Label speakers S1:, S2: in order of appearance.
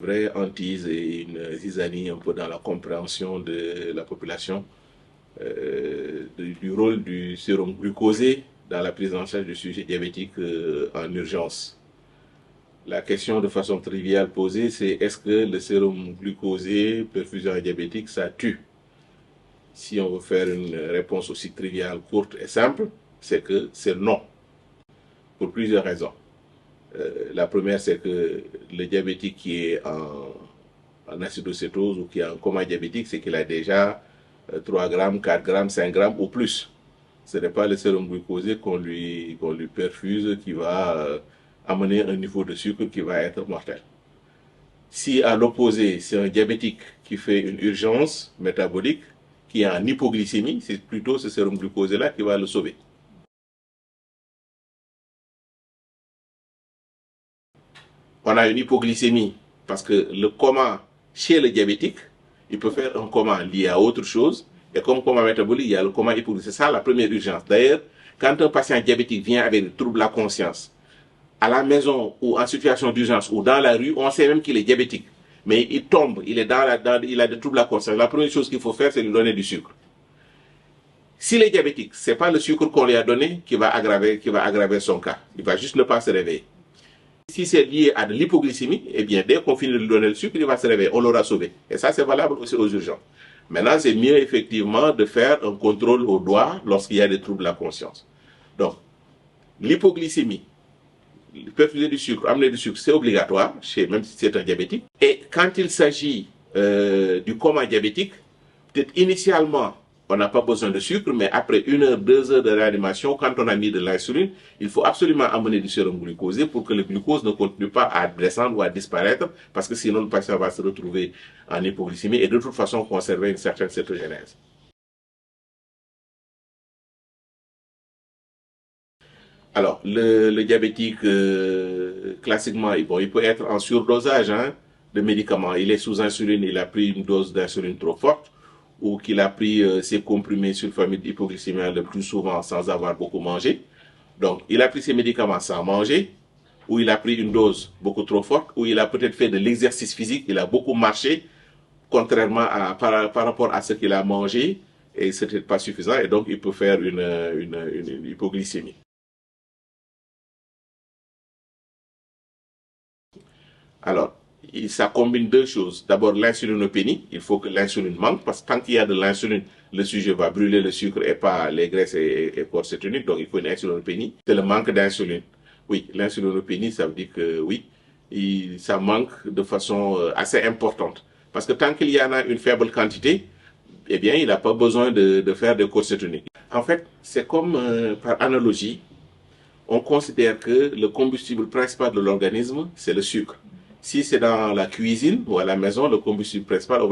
S1: Vraie hantise et une zizanie un peu dans la compréhension de la population du rôle du sérum glucosé dans la prise en charge du sujet diabétique en urgence. La question de façon triviale posée, c'est est-ce que le sérum glucosé, perfusion diabétique, ça tue? Si on veut faire une réponse aussi triviale, courte et simple, c'est que c'est non, pour plusieurs raisons. La première, c'est que le diabétique qui est en acidocétose ou qui a un coma diabétique, c'est qu'il a déjà 3 grammes, 4 grammes, 5 grammes ou plus. Ce n'est pas le sérum glucosé qu'on lui perfuse qui va amener un niveau de sucre qui va être mortel. Si à l'opposé, c'est un diabétique qui fait une urgence métabolique, qui est en hypoglycémie, c'est plutôt ce sérum glucosé-là qui va le sauver. On a une hypoglycémie parce que le coma chez le diabétique, il peut faire un coma lié à autre chose. Et comme coma métabolique, il y a le coma hypoglycémique. C'est ça la première urgence. D'ailleurs, quand un patient diabétique vient avec des troubles de la conscience, à la maison ou en situation d'urgence ou dans la rue, on sait même qu'il est diabétique. Mais il tombe, il est il a des troubles de la conscience. La première chose qu'il faut faire, c'est lui donner du sucre. S'il est diabétique, ce n'est pas le sucre qu'on lui a donné qui va aggraver son cas. Il va juste ne pas se réveiller. Si c'est lié à de l'hypoglycémie, eh bien, dès qu'on finit de lui donner le sucre, il va se réveiller. On l'aura sauvé. Et ça, c'est valable aussi aux urgences. Maintenant, c'est mieux, effectivement, de faire un contrôle au doigt lorsqu'il y a des troubles de la conscience. Donc, l'hypoglycémie, perfuser du sucre, amener du sucre, c'est obligatoire, même si c'est un diabétique. Et quand il s'agit du coma diabétique, peut-être initialement, on n'a pas besoin de sucre, mais après 1 heure, 2 heures de réanimation, quand on a mis de l'insuline, il faut absolument amener du sérum glucosé pour que le glucose ne continue pas à descendre ou à disparaître, parce que sinon le patient va se retrouver en hypoglycémie et de toute façon conserver une certaine cétogénèse. Alors, le diabétique, classiquement, bon, il peut être en surdosage de médicaments. Il est sous insuline, il a pris une dose d'insuline trop forte, ou qu'il a pris ses comprimés sulfamide hypoglycémique le plus souvent sans avoir beaucoup mangé. Donc, il a pris ses médicaments sans manger, ou il a pris une dose beaucoup trop forte, ou il a peut-être fait de l'exercice physique, il a beaucoup marché, contrairement par rapport à ce qu'il a mangé, et ce n'était pas suffisant, et donc il peut faire une hypoglycémie. Alors, ça combine deux choses. D'abord, l'insulinopénie. Il faut que l'insuline manque parce que tant qu'il y a de l'insuline, le sujet va brûler le sucre et pas les graisses et corps cétonique. Donc, il faut une insulinopénie. C'est le manque d'insuline. Oui, l'insulinopénie, ça veut dire que oui, ça manque de façon assez importante. Parce que tant qu'il y en a une faible quantité, eh bien, il n'a pas besoin de faire des corps cétoniques. En fait, c'est comme par analogie, on considère que le combustible principal de l'organisme, c'est le sucre. Si c'est dans la cuisine ou à la maison, le combustible principal,